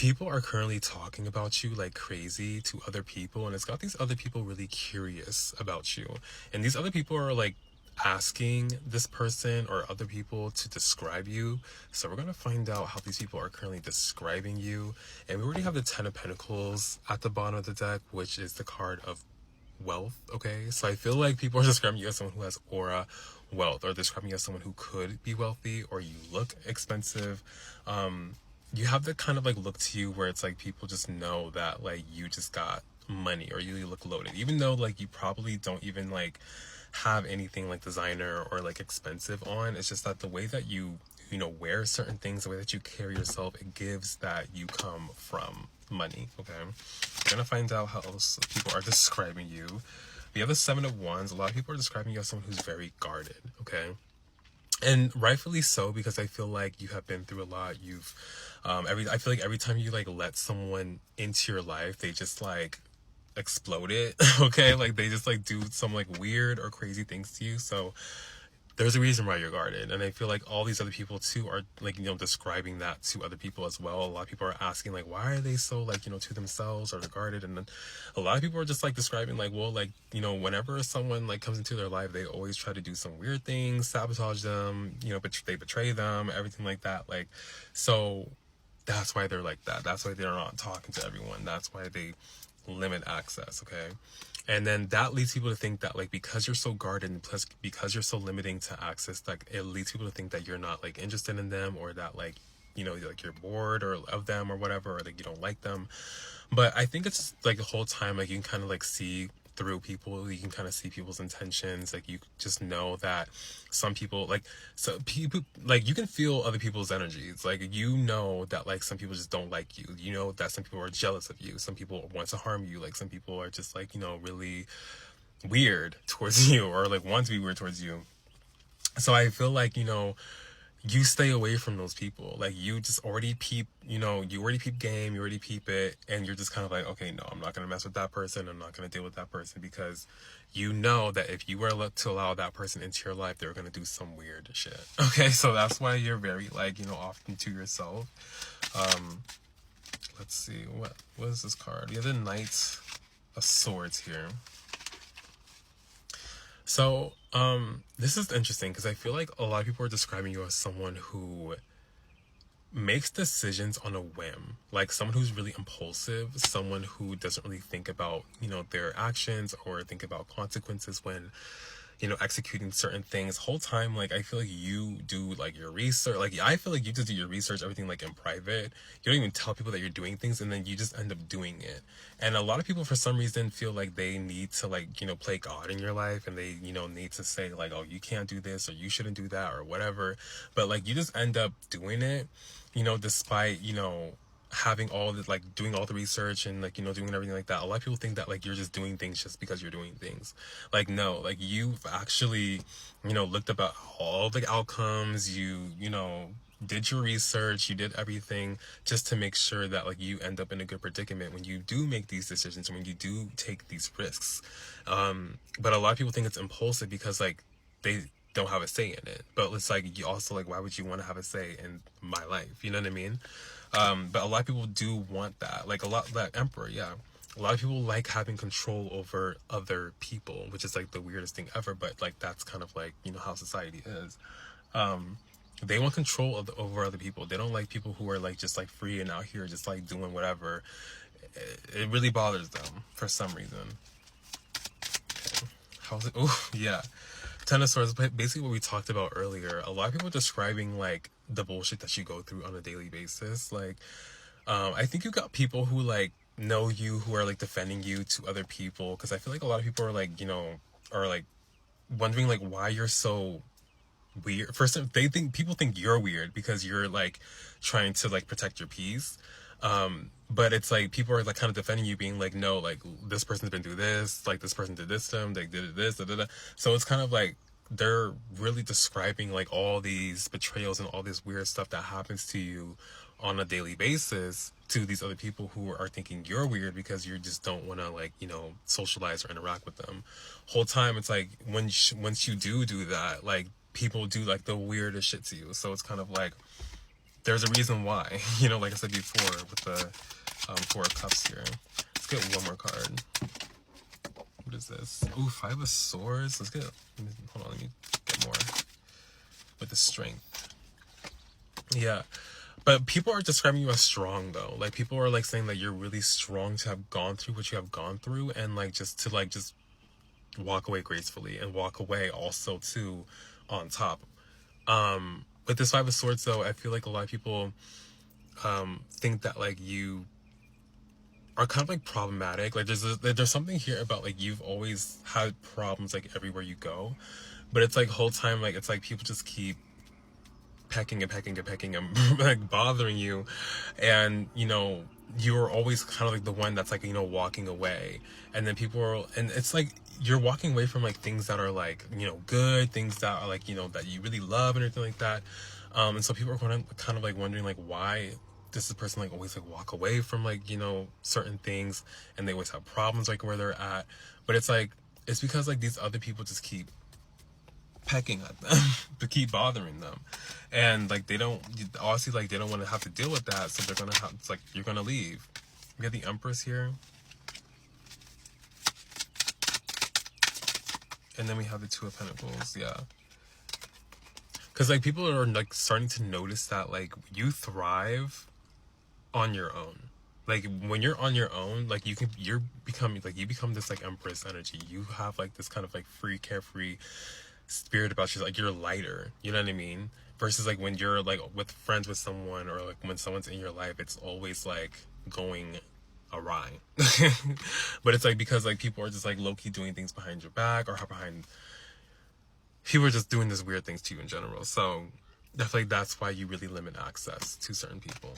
people are currently talking about you like crazy to other people, and it's got these other people really curious about you. And these other people are like asking this person or other people to describe you. So we're going to find out how these people are currently describing you. And we already have the 10 of Pentacles at the bottom of the deck, which is the card of wealth. Okay, so I feel like people are describing you as someone who has aura wealth, or describing you as someone who could be wealthy, or you look expensive. You have that kind of like look to you where it's like people just know that like you just got money, or you look loaded, even though like you probably don't even like have anything like designer or like expensive on. It's just that the way that you know, wear certain things, the way that you carry yourself, it gives that you come from money. Okay, we're gonna find out how else people are describing you. The other 7 of Wands, a lot of people are describing you as someone who's very guarded. Okay, and rightfully so, because I feel like you have been through a lot. You've I feel like every time you like let someone into your life, they just like explode it. Okay, like they just like do some like weird or crazy things to you. So there's a reason why you're guarded. And I feel like all these other people too are like, you know, describing that to other people as well. A lot of people are asking like, why are they so like, you know, to themselves, or they're guarded? And then a lot of people are just like describing like, well, like, you know, whenever someone like comes into their life, they always try to do some weird things, sabotage them, you know, but they betray them, everything like that. Like, so that's why they're like that. That's why they're not talking to everyone. That's why they limit access. Okay, and then that leads people to think that like because you're so guarded, and plus because you're so limiting to access, like it leads people to think that you're not like interested in them, or that like, you know, like you're bored or of them or whatever, or like you don't like them. But I think it's like the whole time, like you can kind of like see through people. You can kind of see people's intentions. Like you just know that some people like, so people like, you can feel other people's energies. Like you know that like some people just don't like you. You know that some people are jealous of you. Some people want to harm you. Like some people are just like, you know, really weird towards you, or like want to be weird towards you. So I feel like, you know, you stay away from those people. Like you just already peep, you know, you already peep game, you already peep it, and you're just kind of like, okay, no, I'm not going to mess with that person. I'm not going to deal with that person, because you know that if you were to allow that person into your life, they're going to do some weird shit. Okay, so that's why you're very like, you know, often to yourself. Let's see, what is this card? You have the Knight of Swords here. So, this is interesting because I feel like a lot of people are describing you as someone who makes decisions on a whim, like someone who's really impulsive, someone who doesn't really think about, you know, their actions or think about consequences when, you know, executing certain things. Whole time, like I feel like you do like your research. Like I feel like you just do your research, everything like in private. You don't even tell people that you're doing things, and then you just end up doing it. And a lot of people for some reason feel like they need to like, you know, play God in your life, and they, you know, need to say like, oh, you can't do this, or you shouldn't do that, or whatever. But like you just end up doing it, you know, despite, you know, having all the like doing all the research and like, you know, doing everything like that. A lot of people think that like you're just doing things just because you're doing things. Like no, like you've actually, you know, looked about all the outcomes. You know, did your research, you did everything just to make sure that like you end up in a good predicament when you do make these decisions, when you do take these risks. But a lot of people think it's impulsive because like they don't have a say in it. But it's like, you also like, why would you want to have a say in my life? You know what I mean? But a lot of people do want that. Like a lot, that Emperor, yeah. A lot of people like having control over other people, which is like the weirdest thing ever. But like that's kind of like, you know, how society is. They want control over other people. They don't like people who are like just like free and out here just like doing whatever. It really bothers them for some reason. Okay. How's it? Oh yeah. 10 of Swords, basically what we talked about earlier. A lot of people are describing like the bullshit that you go through on a daily basis. Like, I think you got people who like know you, who are like defending you to other people. Cause I feel like a lot of people are like, you know, are like wondering like why you're so weird. First, they think people think you're weird because you're like trying to like protect your peace. But it's like people are like kind of defending you, being like, no, like this person's been through this, like this person did this to them, they did this, da, da, da. So it's kind of like they're really describing like all these betrayals and all this weird stuff that happens to you on a daily basis to these other people who are thinking you're weird because you just don't want to like, you know, socialize or interact with them. Whole time it's like once you do that, like people do like the weirdest shit to you. So it's kind of like there's a reason why. You know, like I said before with the Four of Cups here. Let's get one more card. What is this? Ooh, Five of Swords. Let's get, hold on, let me get more. With the Strength. Yeah. But people are describing you as strong though. Like people are like saying that you're really strong to have gone through what you have gone through, and like just to like just walk away gracefully and walk away also too on top. With this Five of Swords though, I feel like a lot of people think that like you are kind of like problematic. Like there's something here about like you've always had problems like everywhere you go, but it's like whole time like it's like people just keep pecking and pecking and pecking and like bothering you, and you know you're always kind of like the one that's like, you know, walking away, and then people are, and it's like you're walking away from like things that are like, you know, good things that are like, you know, that you really love and everything like that. And so people are kind of like wondering like why does this person like always like walk away from like, you know, certain things, and they always have problems like where they're at. But it's like it's because like these other people just keep pecking at them to keep bothering them, and like they don't, obviously like they don't want to have to deal with that, so they're gonna have, it's like you're gonna leave. We got the Empress here, and then we have the Two of Pentacles. Yeah, because like people are like starting to notice that like you thrive on your own. Like when you're on your own, like you're becoming like, you become this like Empress energy. You have like this kind of like free, carefree spirit about you. Like you're lighter, you know what I mean? Versus like when you're like with friends with someone, or like when someone's in your life, it's always like going awry. But it's like because like people are just like low-key doing things behind your back, or behind, people are just doing this weird things to you in general. So I feel like that's why you really limit access to certain people.